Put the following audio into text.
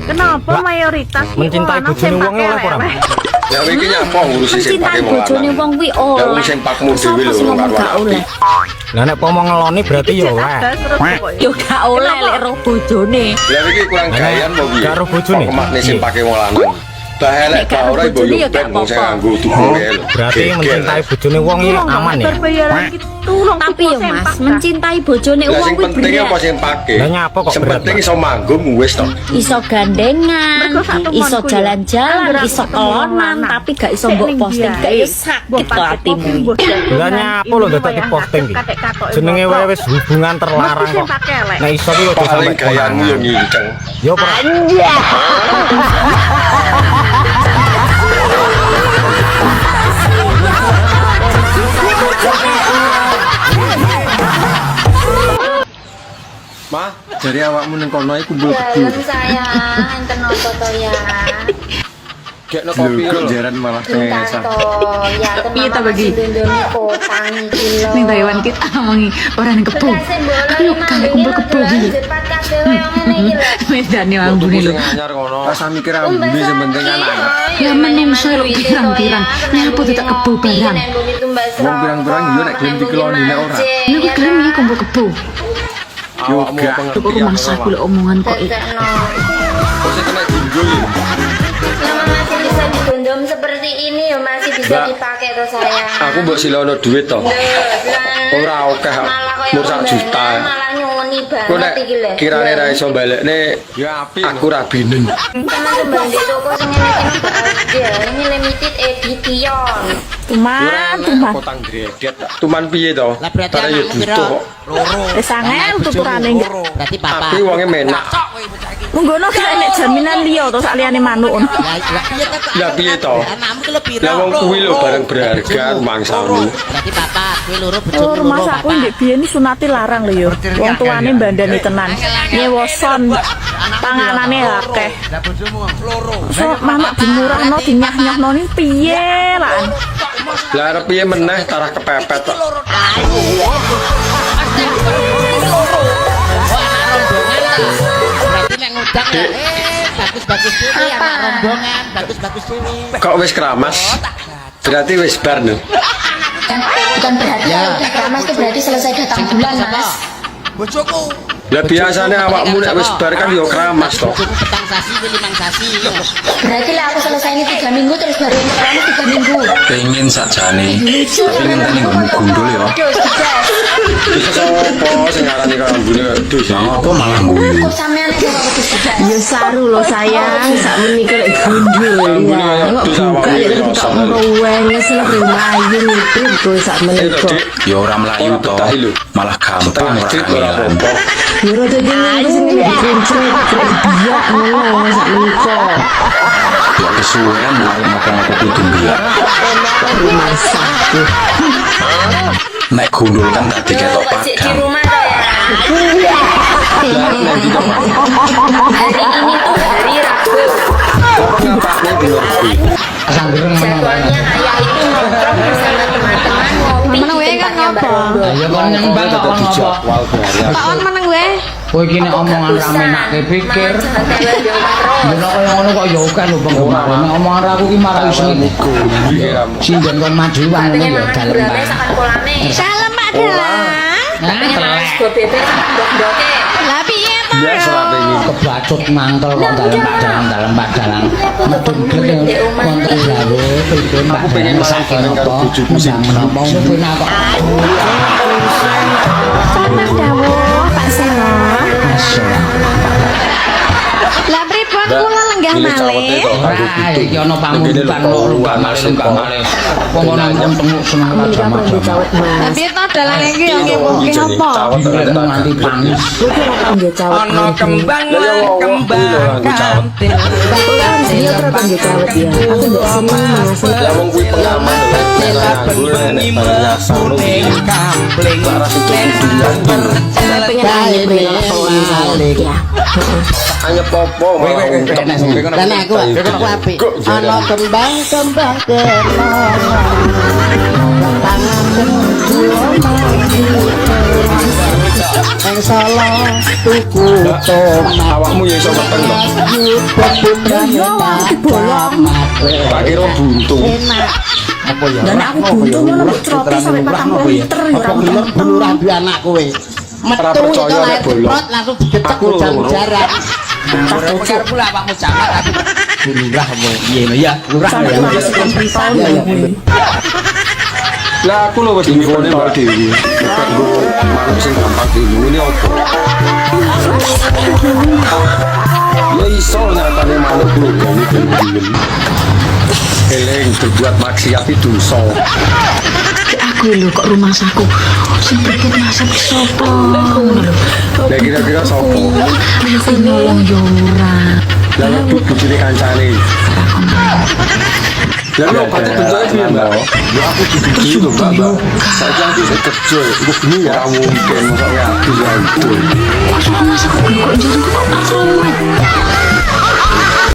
Kenapa mayoritas mencintai bojone wong ora apa ora? Ya iki nyapa ngurusi sing pake Mencintai bojone wong kuwi ora. Ya wong sing pakmu dhewe lho karo gak oleh. Lah nek pomo ngeloni berarti ya oleh. Yo gak oleh lek roh bojone. Lah iki kurang gayan mau piye? Karo bojone. Kemakne sing pake wong lanang. Bahelek ta ora ibu yo ben wong sing nganggo tubuh lho. Berarti mencintai bojone wong iki aman ya. Tapi yo Mas, mencintai bojone Lah wong sing kuwi penting apa berat. sing pake? Lah nyapa kok Sing berat, penting Mas? iso manggung wis to. Iso gandengan, iso jalan-jalan, iso kelonan, tapi gak iso mbok posting, gak iso sakit to atimu. Lah nyapa lho dadak posting iki. Jenenge wae wis hubungan terlarang kok. Nek iso ki ojo sampe Paling gayamu yo nginceng. Yo ora. Ma, dari awakmu ning kono iku kumpul Dalam kebo. sayang, enten apa to ya? Gekno kopi lho. Jaran malah Bentar kesah. to, ya Piye to, Bagi? Dondone kotang iki lho. Ning Taiwan kita ngomongi orang ning kebo. Tapi yo kale kumpul kebo iki. Cepat kabeh yang ngene iki lho. Medane ambune lho. Sing anyar kono. Rasa mikir ambune sing penting anak. Ya menungso lho pirang-pirang. Nyapa tidak kebo barang. Wong pirang-pirang yo nek gelem dikeloni nek ora. Nek kowe gelem ya kumpul kebo. Yo gak. Kok rumangsaku lho omongan kok iki. Kok sing kena dinggo ya. Lama masih bisa digondom seperti ini ya masih bisa Mbak, dipakai to sayang. Aku mbok silono duit to. Ora akeh. Mur sak juta. Malah nyoni Kok nek banget iki lho. kirane ra iso balekne ya apik. Aku ra binen. Teman-teman di toko sing ngene aja. Ini limited edition. Tuman. Potang greget. Tuman piye to? Lah berarti Karena ya anakmu butuh piro? kok. Loro. Wis angel tuturane enggak. Berarti bapak. Tapi wonge menak. Munggono gak enek jaminan liya to sak liyane manuk ngono. Lah piye to? Anakmu ki lebih Lah wong kuwi lho barang berharga mangsamu. Berarti bapak kuwi loro Oh, bojomu rumah loro saku bapak. ndek biyen iki sunate larang lho ya. Wong tuane mbandani tenan. Nyewoson panganane akeh. Lah bojomu loro. So manuk dimurahno dinyah-nyahno ni piye lah. Lah arep piye meneh tarah kepepet kok. Oh, anak rombongan ta. Berarti nek ngundang ya bagus-bagus dhewe anak rombongan, bagus-bagus dhewe. Kok wis keramas? Berarti wis bar no. Bukan berarti Ya. udah keramas itu berarti selesai datang bulan mas. Bojoku. Lah biasane awakmu nek wis bar kan yo keramas to. Bojoku petang sasi kuwi 5 sasi. Berarti lah aku selesai ini 3 minggu terus baru keramas 3 minggu. Pengen sajane tapi ngenteni nggo gundul ya. Sopo sing ngarani kambune dus. Apa malah nguyu. Kok sampean aja kok wedhus juga. Ya saru lo sayang, sak meniki lek gundul Kambune ya. kaya Kok dus buka awakmu ya yo tak sama. ora wenges lek mayu itu kok sak meniki. Ya ora mlayu to, malah gampang ora Ora kangelan. apa-apa. Ya ora dadi nang sini dikuncret biak ngono sak meniki. Ya kesuwen mulai ngapa-ngapa kudu biak. Rumah saku. Nek gundul kan tadi ketok Wajib di padang. rumah toh ya. Lah nek dino Hari ini tuh hari Rabu. ngapakne dino kuwi. Jadwalnya ayah itu nongkrong bersama teman-teman ngopi di tempatnya Mbak Rondo. Ya kon nyembah kok ono apa? Jadwal barang. Tahun meneng weh. Kowe iki nek omongan rame nak pikir. Yen kaya ngono kok ya akeh lho penggemar. Nek omongan aku ki marah isine. Sinden kon maju wae ngono ya dalem Berame bae. sakan kolame. Salam Pak Dalang. Nah, telek. Gue bebek sakan dok-doke. Lah piye to? Ya serape iki. Kebacut mantel kok dalem padalang. Medun gede konten gawe piye Mbak. Aku pengen masak bareng karo bojoku sing menapa supena kok. Selamat dawuh Pak Seno. Masalah. Lah pripun kula lenggah malih? Ora, iki ana pamundhutan lunggah malih. Wong nang tenguk seneng raja-raja. Lah piye to dalang iki yo ngewoke apa? Dinten nganti panis. Nggih cawet. Ana kembang kantil. Dia terus nggih cawet ya. Aku ndak seneng masuk. Lah wong kuwi pengaman lho. Nganggur nek bayasane. Kampling. Pengen ayo beli alik ya. Anyep popo. Lan aku apik. Ana kembang-kembang kenal. Tangan Yang salah tuku tomat Awakmu ya iso weteng to. Iya, aku bolong. Tak kira buntu. apa ya? Dan aku buntu ngono mbok tropi sampai 40 liter ya ora Apa menteng. lurah duwe anak kowe? Metu Ora itu percaya lahir nek bolong. geprot langsung digecek Aku hujan loro. jarak. Tak bocok. Pula awakmu jangan aku lurah apa? Iya ya, lurah Sampai ya. masuk pentol Iya, ya. iya. Lah aku lho wis infone Mbak Dewi. Nek nggo manuk sing gampang dilungune opo? Ya iso nyatane manuk kulo gani gelem. Eleng berbuat maksiat itu dosa. Aku lho kok rumah saku sing berbuat masak sopo ngono lho. Lah kira-kira sapa? Sing nolong yo ora. Lah kok bojone kancane. Lah lho pati bentuke piye, Mbak? Ya aku dibuji lho, Mbak. Saiki aku sing kerja, iku geni ya mungkin mosok ya aku ya. Kok rumah saku kok jadi kok awet.